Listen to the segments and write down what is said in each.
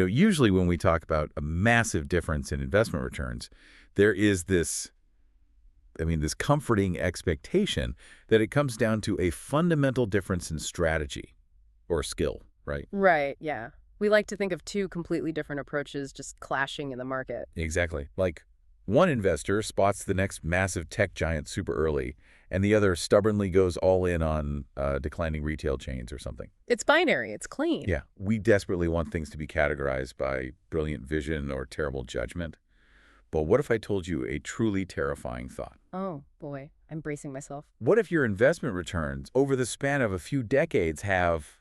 Usually when we talk about a massive difference in investment returns, there is this comforting expectation that it comes down to a fundamental difference in strategy or skill, right? Right, yeah. We like to think of two completely different approaches just clashing in the market. Exactly. Like one investor spots the next massive tech giant super early, and the other stubbornly goes all in on declining retail chains or something. It's binary, it's clean. Yeah, we desperately want things to be categorized by brilliant vision or terrible judgment. But what if I told you a truly terrifying thought? Oh, boy, I'm bracing myself. What if your investment returns over the span of a few decades have,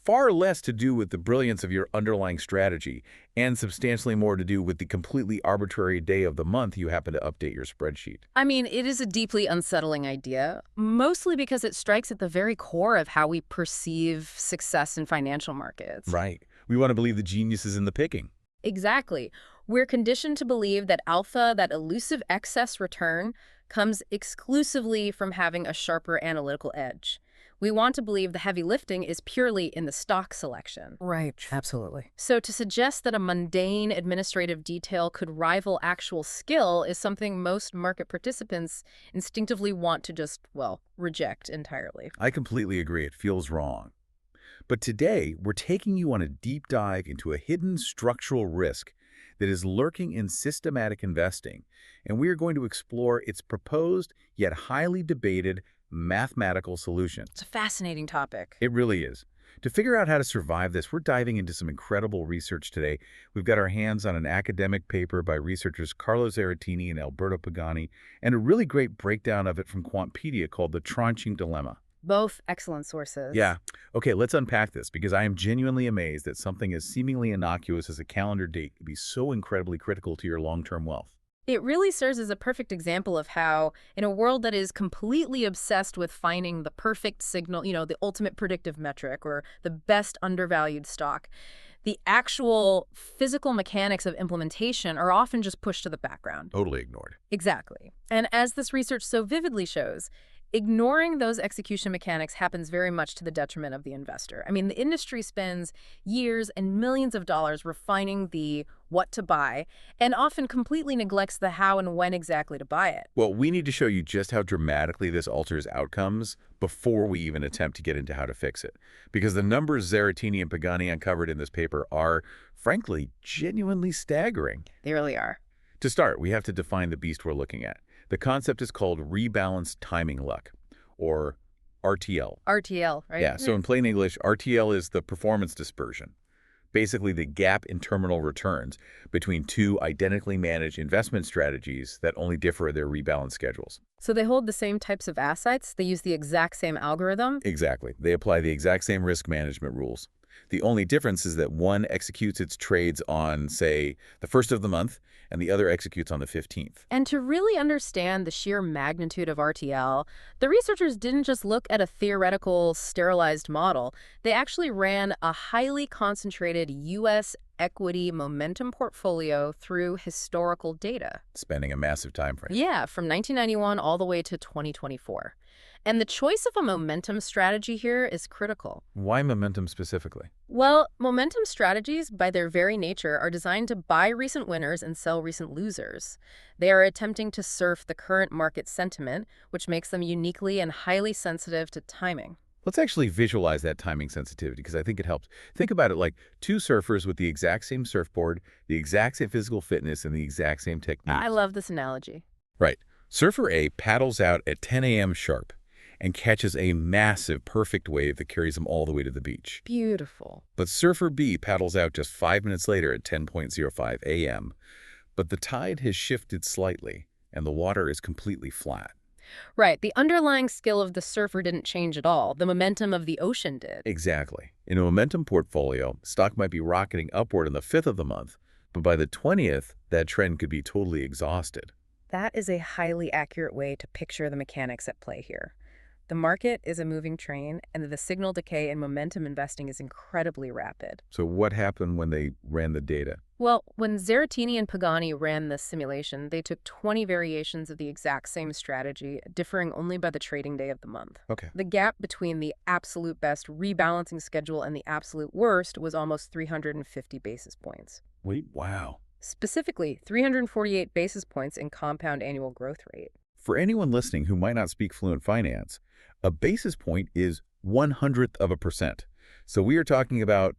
far less to do with the brilliance of your underlying strategy and substantially more to do with the completely arbitrary day of the month you happen to update your spreadsheet? I mean, it is a deeply unsettling idea, mostly because it strikes at the very core of how we perceive success in financial markets. Right. We want to believe the genius is in the picking. Exactly. We're conditioned to believe that alpha, that elusive excess return, comes exclusively from having a sharper analytical edge. We want to believe the heavy lifting is purely in the stock selection. Right, absolutely. So to suggest that a mundane administrative detail could rival actual skill is something most market participants instinctively want to just, well, reject entirely. I completely agree. It feels wrong. But today, we're taking you on a deep dive into a hidden structural risk that is lurking in systematic investing, and we are going to explore its proposed yet highly debated mathematical solution. It's a fascinating topic. It really is. To figure out how to survive this, we're diving into some incredible research today. We've got our hands on an academic paper by researchers Carlo Zaratini and Alberto Pagani, and a really great breakdown of it from Quantpedia called The Tranching Dilemma. Both excellent sources. Yeah. Okay, let's unpack this, because I am genuinely amazed that something as seemingly innocuous as a calendar date could be so incredibly critical to your long-term wealth. It really serves as a perfect example of how, in a world that is completely obsessed with finding the perfect signal, the ultimate predictive metric or the best undervalued stock, the actual physical mechanics of implementation are often just pushed to the background. Totally ignored. Exactly. And as this research so vividly shows, ignoring those execution mechanics happens very much to the detriment of the investor. I mean, the industry spends years and millions of dollars refining the what to buy and often completely neglects the how and when exactly to buy it. Well, we need to show you just how dramatically this alters outcomes before we even attempt to get into how to fix it. Because the numbers Zaratini and Pagani uncovered in this paper are, frankly, genuinely staggering. They really are. To start, we have to define the beast we're looking at. The concept is called rebalanced timing luck, or RTL. RTL, right? Yeah, so in plain English, RTL is the performance dispersion, basically the gap in terminal returns between two identically managed investment strategies that only differ in their rebalance schedules. So they hold the same types of assets, they use the exact same algorithm? Exactly. They apply the exact same risk management rules. The only difference is that one executes its trades on, say, the 1st of the month, and the other executes on the 15th. And to really understand the sheer magnitude of RTL, the researchers didn't just look at a theoretical, sterilized model. They actually ran a highly concentrated U.S. equity momentum portfolio through historical data. Spanning a massive time frame. Yeah, from 1991 all the way to 2024. And the choice of a momentum strategy here is critical. Why momentum specifically? Well, momentum strategies, by their very nature, are designed to buy recent winners and sell recent losers. They are attempting to surf the current market sentiment, which makes them uniquely and highly sensitive to timing. Let's actually visualize that timing sensitivity, because I think it helps. Think about it like two surfers with the exact same surfboard, the exact same physical fitness, and the exact same technique. I love this analogy. Right. Surfer A paddles out at 10 a.m. sharp and catches a massive, perfect wave that carries him all the way to the beach. Beautiful. But Surfer B paddles out just 5 minutes later at 10:05 a.m., but the tide has shifted slightly, and the water is completely flat. Right. The underlying skill of the surfer didn't change at all. The momentum of the ocean did. Exactly. In a momentum portfolio, stock might be rocketing upward on the 5th of the month, but by the 20th, that trend could be totally exhausted. That is a highly accurate way to picture the mechanics at play here. The market is a moving train, and the signal decay in momentum investing is incredibly rapid. So what happened when they ran the data? Well, when Zaratini and Pagani ran this simulation, they took 20 variations of the exact same strategy, differing only by the trading day of the month. Okay. The gap between the absolute best rebalancing schedule and the absolute worst was almost 350 basis points. Wait, wow. Specifically, 348 basis points in compound annual growth rate. For anyone listening who might not speak fluent finance, a basis point is 1/100th of a percent. So we are talking about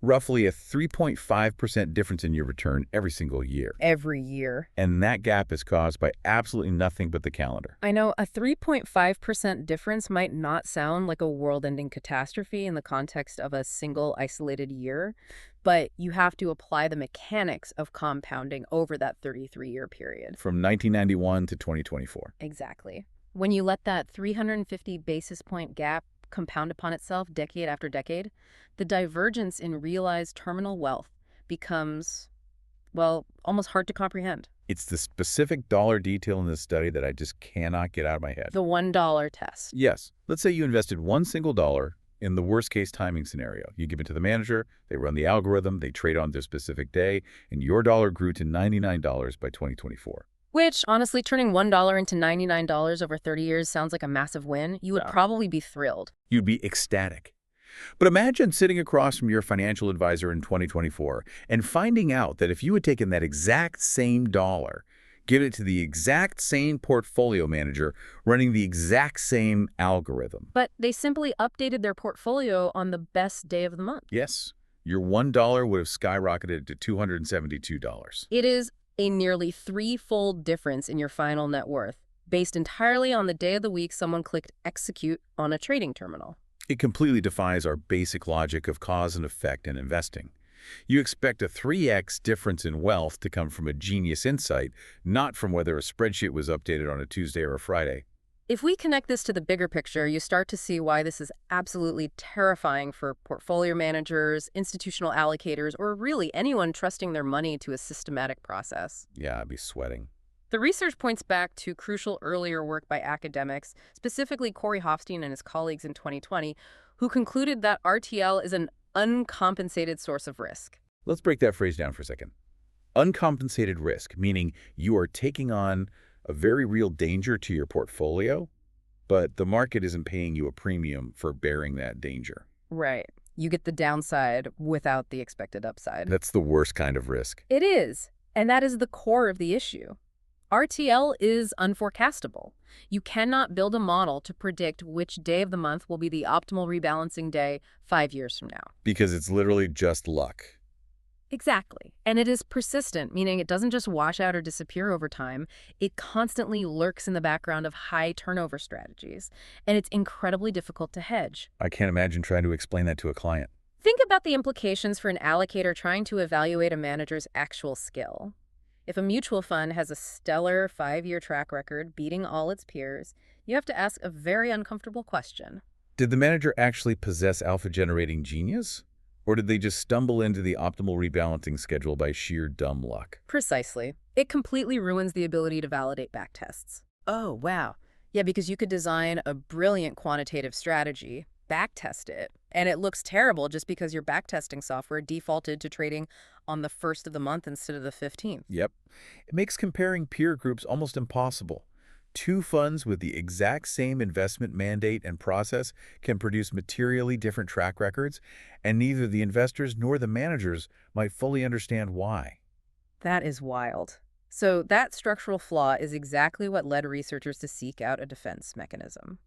roughly a 3.5% difference in your return every single year. Every year. And that gap is caused by absolutely nothing but the calendar. I know a 3.5% difference might not sound like a world-ending catastrophe in the context of a single isolated year, but you have to apply the mechanics of compounding over that 33-year period. From 1991 to 2024. Exactly. When you let that 350 basis point gap compound upon itself decade after decade, the divergence in realized terminal wealth becomes, well, almost hard to comprehend. It's the specific dollar detail in this study that I just cannot get out of my head. The $1 test. Yes. Let's say you invested one single dollar in the worst-case timing scenario. You give it to the manager, they run the algorithm, they trade on their specific day, and your dollar grew to $99 by 2024. Which, honestly, turning $1 into $99 over 30 years sounds like a massive win. You would probably be thrilled. You'd be ecstatic. But imagine sitting across from your financial advisor in 2024 and finding out that if you had taken that exact same dollar, given it to the exact same portfolio manager running the exact same algorithm. But they simply updated their portfolio on the best day of the month. Yes, your $1 would have skyrocketed to $272. It is a nearly threefold difference in your final net worth, based entirely on the day of the week someone clicked execute on a trading terminal. It completely defies our basic logic of cause and effect in investing. You expect a 3x difference in wealth to come from a genius insight, not from whether a spreadsheet was updated on a Tuesday or a Friday. If we connect this to the bigger picture, you start to see why this is absolutely terrifying for portfolio managers, institutional allocators, or really anyone trusting their money to a systematic process. Yeah, I'd be sweating. The research points back to crucial earlier work by academics, specifically Corey Hofstein and his colleagues in 2020, who concluded that RTL is an uncompensated source of risk. Let's break that phrase down for a second. Uncompensated risk, meaning you are taking on a very real danger to your portfolio, but the market isn't paying you a premium for bearing that danger. Right. You get the downside without the expected upside. That's the worst kind of risk. It is. And that is the core of the issue. RTL is unforecastable. You cannot build a model to predict which day of the month will be the optimal rebalancing day 5 years from now. Because it's literally just luck. Exactly. And it is persistent, meaning it doesn't just wash out or disappear over time. It constantly lurks in the background of high turnover strategies. And it's incredibly difficult to hedge. I can't imagine trying to explain that to a client. Think about the implications for an allocator trying to evaluate a manager's actual skill. If a mutual fund has a stellar 5-year track record beating all its peers, you have to ask a very uncomfortable question. Did the manager actually possess alpha-generating genius? Or did they just stumble into the optimal rebalancing schedule by sheer dumb luck? Precisely. It completely ruins the ability to validate backtests. Oh, wow. Yeah, because you could design a brilliant quantitative strategy, backtest it, and it looks terrible just because your backtesting software defaulted to trading on the 1st of the month instead of the 15th. Yep. It makes comparing peer groups almost impossible. Two funds with the exact same investment mandate and process can produce materially different track records, and neither the investors nor the managers might fully understand why. That is wild. So that structural flaw is exactly what led researchers to seek out a defense mechanism.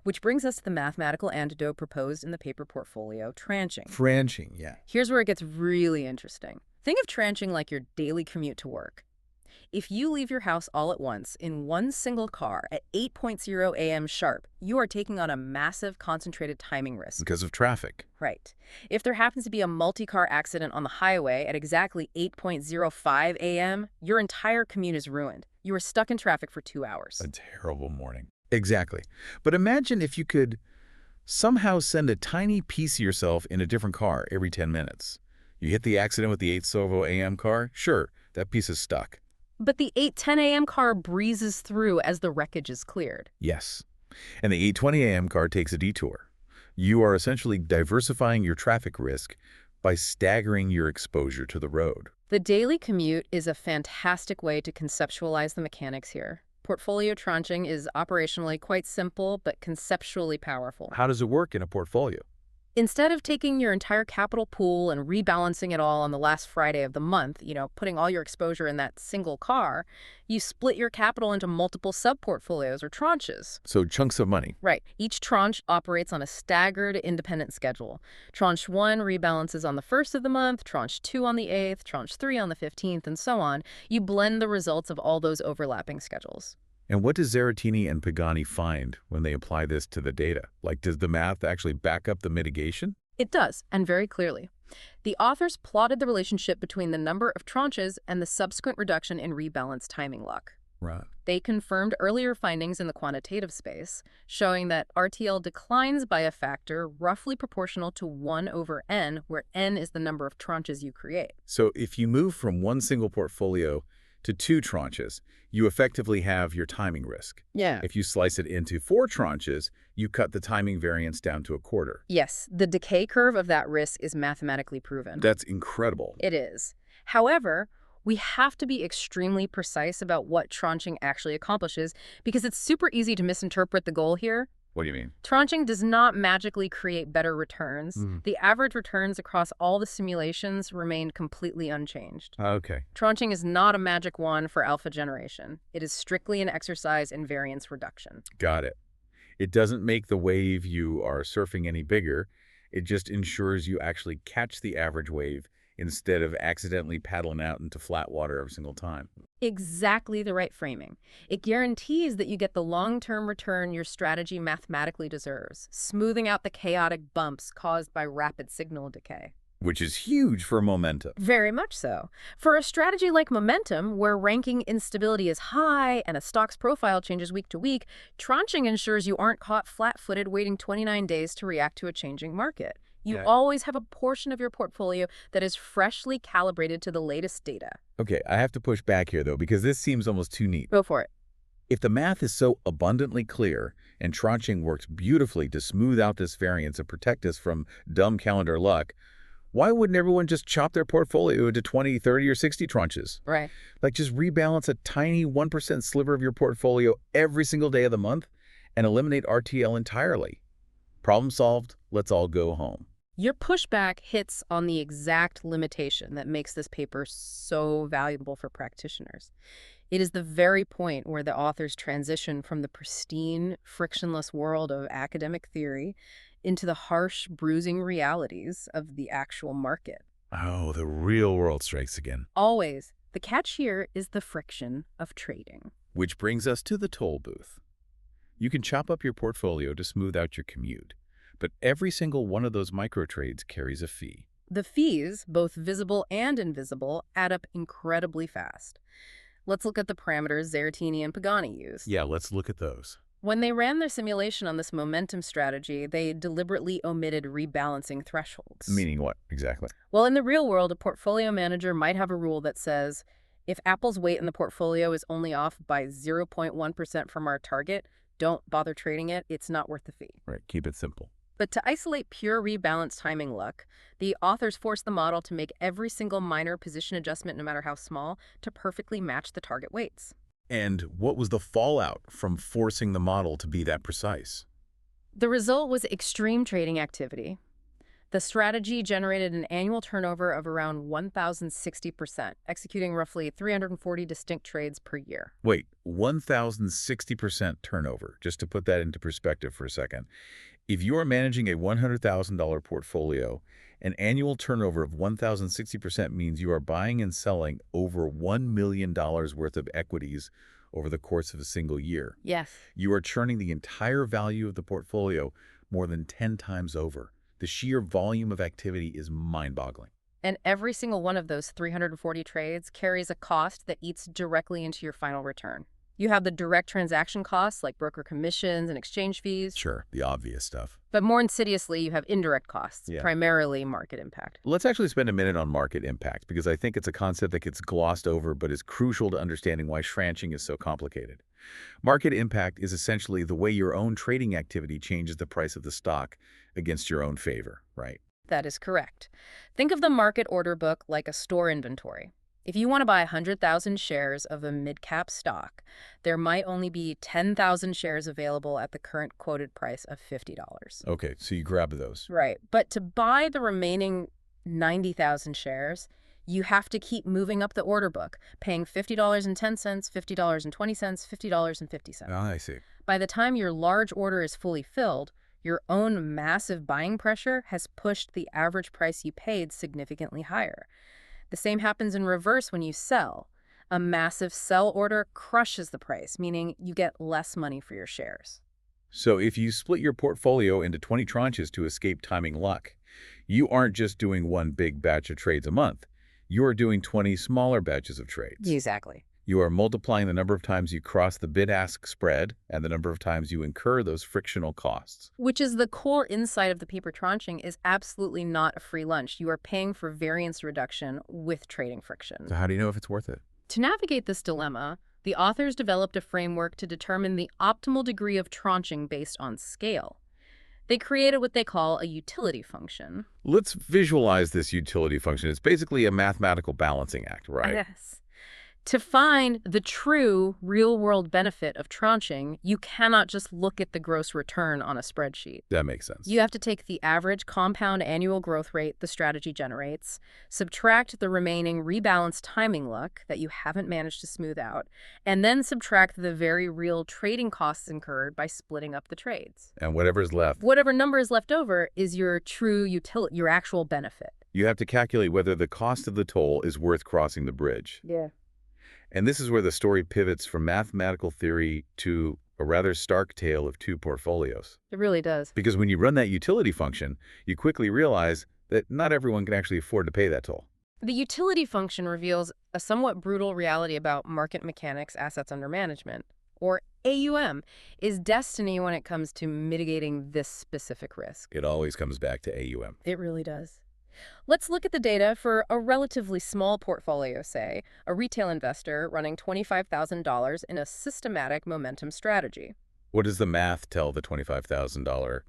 Which brings us to the mathematical antidote proposed in the paper portfolio, tranching. Tranching, yeah. Here's where it gets really interesting. Think of tranching like your daily commute to work. If you leave your house all at once in one single car at 8:00 a.m. sharp, you are taking on a massive concentrated timing risk. Because of traffic. Right. If there happens to be a multi-car accident on the highway at exactly 8:05 a.m., your entire commute is ruined. You are stuck in traffic for 2 hours. A terrible morning. Exactly. But imagine if you could somehow send a tiny piece of yourself in a different car every 10 minutes. You hit the accident with the 8:00 a.m. car, sure, that piece is stuck. But the 8:10 a.m. car breezes through as the wreckage is cleared. Yes. And the 8:20 a.m. car takes a detour. You are essentially diversifying your traffic risk by staggering your exposure to the road. The daily commute is a fantastic way to conceptualize the mechanics here. Portfolio tranching is operationally quite simple, but conceptually powerful. How does it work in a portfolio? Instead of taking your entire capital pool and rebalancing it all on the last Friday of the month, putting all your exposure in that single car, you split your capital into multiple sub-portfolios or tranches. So chunks of money. Right. Each tranche operates on a staggered, independent schedule. Tranche 1 rebalances on the 1st of the month, Tranche 2 on the 8th, Tranche 3 on the 15th, and so on. You blend the results of all those overlapping schedules. And what does Zaratini and Pagani find when they apply this to the data? Like, does the math actually back up the mitigation? It does, and very clearly. The authors plotted the relationship between the number of tranches and the subsequent reduction in rebalance timing luck. Right. They confirmed earlier findings in the quantitative space, showing that RTL declines by a factor roughly proportional to 1 over n, where n is the number of tranches you create. So if you move from one single portfolio to 2 tranches, you effectively have your timing risk. Yeah. If you slice it into 4 tranches, you cut the timing variance down to a quarter. Yes, the decay curve of that risk is mathematically proven. That's incredible. It is. However, we have to be extremely precise about what tranching actually accomplishes because it's super easy to misinterpret the goal here. What do you mean? Tranching does not magically create better returns. Mm. The average returns across all the simulations remained completely unchanged. Okay. Tranching is not a magic wand for alpha generation. It is strictly an exercise in variance reduction. Got it. It doesn't make the wave you are surfing any bigger. It just ensures you actually catch the average wave instead of accidentally paddling out into flat water every single time. Exactly the right framing. It guarantees that you get the long-term return your strategy mathematically deserves, smoothing out the chaotic bumps caused by rapid signal decay. Which is huge for momentum. Very much so. For a strategy like momentum, where ranking instability is high and a stock's profile changes week to week, tranching ensures you aren't caught flat-footed waiting 29 days to react to a changing market. You always have a portion of your portfolio that is freshly calibrated to the latest data. Okay, I have to push back here, though, because this seems almost too neat. Go for it. If the math is so abundantly clear and tranching works beautifully to smooth out this variance and protect us from dumb calendar luck, why wouldn't everyone just chop their portfolio into 20, 30, or 60 tranches? Right. Like just rebalance a tiny 1% sliver of your portfolio every single day of the month and eliminate RTL entirely. Problem solved. Let's all go home. Your pushback hits on the exact limitation that makes this paper so valuable for practitioners. It is the very point where the authors transition from the pristine, frictionless world of academic theory into the harsh, bruising realities of the actual market. Oh, the real world strikes again. Always. The catch here is the friction of trading. Which brings us to the toll booth. You can chop up your portfolio to smooth out your commute, but every single one of those micro trades carries a fee. The fees, both visible and invisible, add up incredibly fast. Let's look at the parameters Zaratini and Pagani used. Yeah, let's look at those. When they ran their simulation on this momentum strategy, they deliberately omitted rebalancing thresholds. Meaning what, exactly? Well, in the real world, a portfolio manager might have a rule that says, if Apple's weight in the portfolio is only off by 0.1% from our target, don't bother trading it. It's not worth the fee. Right, keep it simple. But to isolate pure rebalance timing luck, the authors forced the model to make every single minor position adjustment, no matter how small, to perfectly match the target weights. And what was the fallout from forcing the model to be that precise? The result was extreme trading activity. The strategy generated an annual turnover of around 1,060%, executing roughly 340 distinct trades per year. Wait, 1,060% turnover. Just to put that into perspective for a second. If you are managing a $100,000 portfolio, an annual turnover of 1,060% means you are buying and selling over $1 million worth of equities over the course of a single year. Yes. You are churning the entire value of the portfolio more than 10 times over. The sheer volume of activity is mind-boggling. And every single one of those 340 trades carries a cost that eats directly into your final return. You have the direct transaction costs like broker commissions and exchange fees. Sure, the obvious stuff. But more insidiously, you have indirect costs, Yeah. primarily market impact. Let's actually spend a minute on market impact, because I think it's a concept that gets glossed over but is crucial to understanding why tranching is so complicated. Market impact is essentially the way your own trading activity changes the price of the stock against your own favor, right? That is correct. Think of the market order book like a store inventory. If you want to buy 100,000 shares of a mid-cap stock, there might only be 10,000 shares available at the current quoted price of $50. Okay, so you grab those. Right. But to buy the remaining 90,000 shares, you have to keep moving up the order book, paying $50.10, $50.20, $50.50. Ah, I see. By the time your large order is fully filled, your own massive buying pressure has pushed the average price you paid significantly higher. The same happens in reverse when you sell. A massive sell order crushes the price, meaning you get less money for your shares. So if you split your portfolio into 20 tranches to escape timing luck, you aren't just doing one big batch of trades a month. You are doing 20 smaller batches of trades. Exactly. You are multiplying the number of times you cross the bid-ask spread and the number of times you incur those frictional costs. Which is the core insight of the paper tranching is absolutely not a free lunch. You are paying for variance reduction with trading friction. So how do you know if it's worth it? To navigate this dilemma, the authors developed a framework to determine the optimal degree of tranching based on scale. They created what they call a utility function. Let's visualize this utility function. It's basically a mathematical balancing act, right? Yes. To find the true real-world benefit of tranching, you cannot just look at the gross return on a spreadsheet. That makes sense. You have to take the average compound annual growth rate the strategy generates, subtract the remaining rebalanced timing luck that you haven't managed to smooth out, and then subtract the very real trading costs incurred by splitting up the trades. And whatever's left, Whatever number is left over is your true utility, your actual benefit. you have to calculate whether the cost of the toll is worth crossing the bridge. Yeah. And this is where the story pivots from mathematical theory to a rather stark tale of two portfolios. It really does. Because when you run that utility function, you quickly realize that not everyone can actually afford to pay that toll. The utility function reveals a somewhat brutal reality about market mechanics, assets under management, or AUM, is destiny when it comes to mitigating this specific risk. It always comes back to AUM. It really does. Let's look at the data for a relatively small portfolio, say, a retail investor running $25,000 in a systematic momentum strategy. What does the math tell the $25,000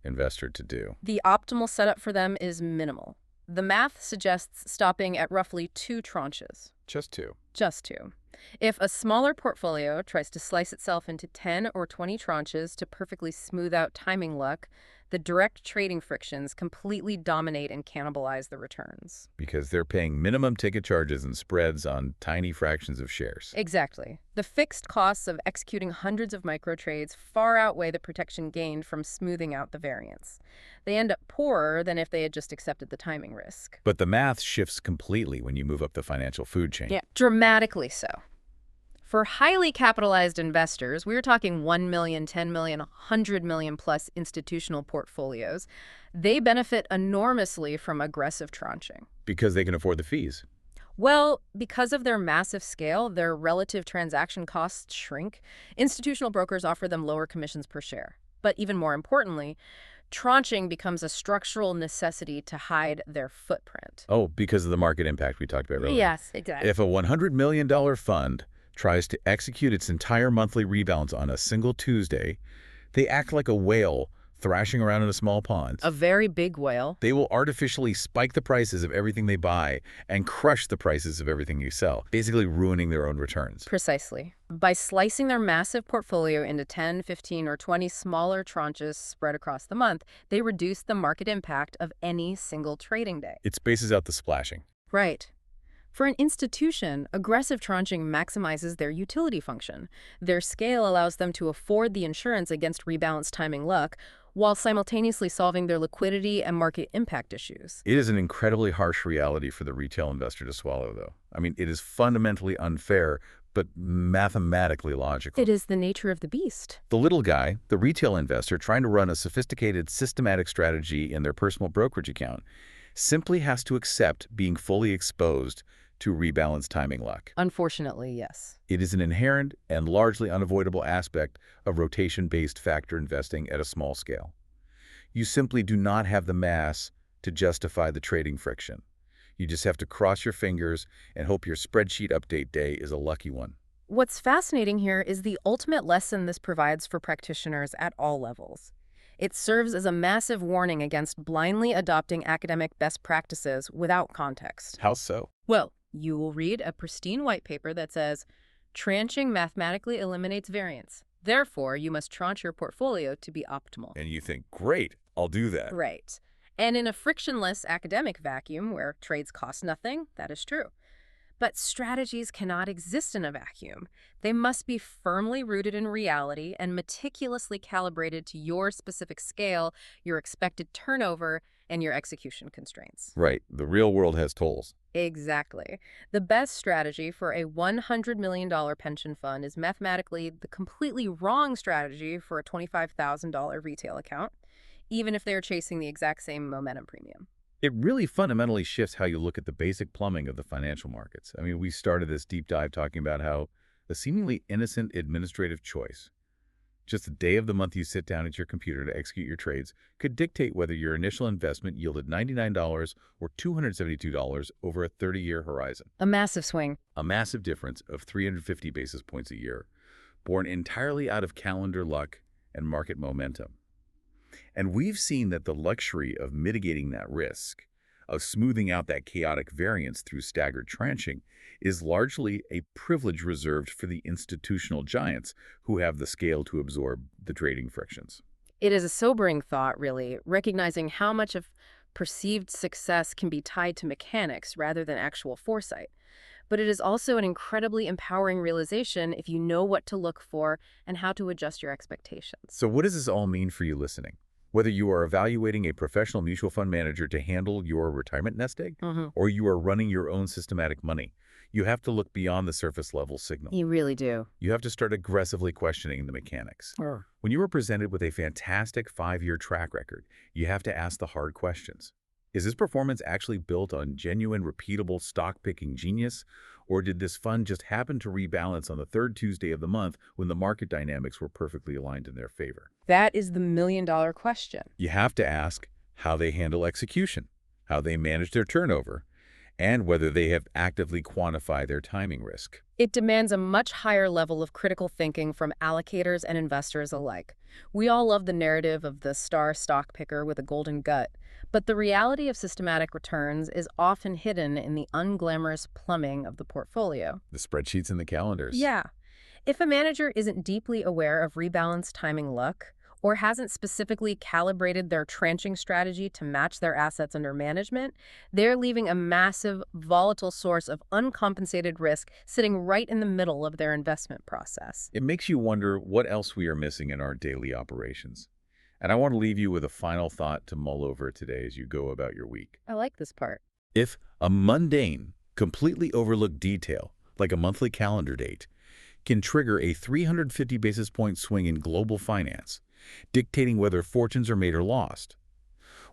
investor to do? The optimal setup for them is minimal. The math suggests stopping at roughly 2 tranches. Just two. Just 2. If a smaller portfolio tries to slice itself into 10 or 20 tranches to perfectly smooth out timing luck, the direct trading frictions completely dominate and cannibalize the returns. Because they're paying minimum ticket charges and spreads on tiny fractions of shares. Exactly. The fixed costs of executing hundreds of micro trades far outweigh the protection gained from smoothing out the variance. They end up poorer than if they had just accepted the timing risk. But the math shifts completely when you move up the financial food chain. Yeah, dramatically so. For highly capitalized investors, we're talking 1 million, 10 million, 100 million plus institutional portfolios. They benefit enormously from aggressive tranching. Because they can afford the fees. Well, because of their massive scale, their relative transaction costs shrink. Institutional brokers offer them lower commissions per share. But even more importantly, tranching becomes a structural necessity to hide their footprint. Oh, because of the market impact we talked about earlier. Yes, exactly. If a $100 million fund tries to execute its entire monthly rebalance on a single Tuesday, they act like a whale thrashing around in a small pond. A very big whale. They will artificially spike the prices of everything they buy and crush the prices of everything you sell, basically ruining their own returns. Precisely. By slicing their massive portfolio into 10, 15, or 20 smaller tranches spread across the month, they reduce the market impact of any single trading day. It spaces out the splashing. Right. For an institution, aggressive tranching maximizes their utility function. Their scale allows them to afford the insurance against rebalanced timing luck, while simultaneously solving their liquidity and market impact issues. It is an incredibly harsh reality for the retail investor to swallow, though. I mean, it is fundamentally unfair, but mathematically logical. It is the nature of the beast. The little guy, the retail investor trying to run a sophisticated, systematic strategy in their personal brokerage account, simply has to accept being fully exposed to rebalance timing luck. Unfortunately, yes. It is an inherent and largely unavoidable aspect of rotation-based factor investing at a small scale. You simply do not have the mass to justify the trading friction. You just have to cross your fingers and hope your spreadsheet update day is a lucky one. What's fascinating here is the ultimate lesson this provides for practitioners at all levels. It serves as a massive warning against blindly adopting academic best practices without context. How so? Well, you will read a pristine white paper that says, tranching mathematically eliminates variance. Therefore, you must tranche your portfolio to be optimal. And you think, great, I'll do that. Right. And in a frictionless academic vacuum where trades cost nothing, that is true. But strategies cannot exist in a vacuum. They must be firmly rooted in reality and meticulously calibrated to your specific scale, your expected turnover, and your execution constraints. Right, the real world has tolls. Exactly. The best strategy for a $100 million pension fund is mathematically the completely wrong strategy for a $25,000 retail account, even if they're chasing the exact same momentum premium. It really fundamentally shifts how you look at the basic plumbing of the financial markets. I mean, we started this deep dive talking about how a seemingly innocent administrative choice, just the day of the month you sit down at your computer to execute your trades, could dictate whether your initial investment yielded $99 or $272 over a 30-year horizon. A massive swing. A massive difference of 350 basis points a year, born entirely out of calendar luck and market momentum. And we've seen that the luxury of mitigating that risk, of smoothing out that chaotic variance through staggered tranching, is largely a privilege reserved for the institutional giants who have the scale to absorb the trading frictions. It is a sobering thought, really, recognizing how much of perceived success can be tied to mechanics rather than actual foresight. But it is also an incredibly empowering realization if you know what to look for and how to adjust your expectations. So what does this all mean for you listening? Whether you are evaluating a professional mutual fund manager to handle your retirement nest egg, or you are running your own systematic money, you have to look beyond the surface level signal. You really do. You have to start aggressively questioning the mechanics. When you are presented with a fantastic 5-year track record, you have to ask the hard questions. Is this performance actually built on genuine, repeatable stock-picking genius, or did this fund just happen to rebalance on the third Tuesday of the month when the market dynamics were perfectly aligned in their favor? That is the million-dollar question. You have to ask how they handle execution, how they manage their turnover, and whether they have actively quantified their timing risk. It demands a much higher level of critical thinking from allocators and investors alike. We all love the narrative of the star stock picker with a golden gut, but the reality of systematic returns is often hidden in the unglamorous plumbing of the portfolio. The spreadsheets and the calendars. Yeah. If a manager isn't deeply aware of rebalanced timing luck, or hasn't specifically calibrated their tranching strategy to match their assets under management, they're leaving a massive, volatile source of uncompensated risk sitting right in the middle of their investment process. It makes you wonder what else we are missing in our daily operations. And I want to leave you with a final thought to mull over today as you go about your week. I like this part. If a mundane, completely overlooked detail, like a monthly calendar date, can trigger a 350 basis point swing in global finance, dictating whether fortunes are made or lost,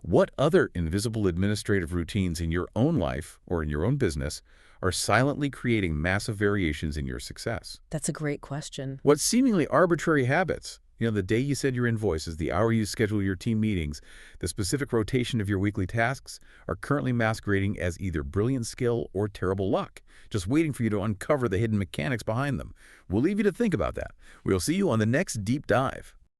what other invisible administrative routines in your own life or in your own business are silently creating massive variations in your success? That's a great question. What seemingly arbitrary habits, the day you send your invoices, the hour you schedule your team meetings, the specific rotation of your weekly tasks, are currently masquerading as either brilliant skill or terrible luck, just waiting for you to uncover the hidden mechanics behind them. We'll leave you to think about that. We'll see you on the next Deep Dive.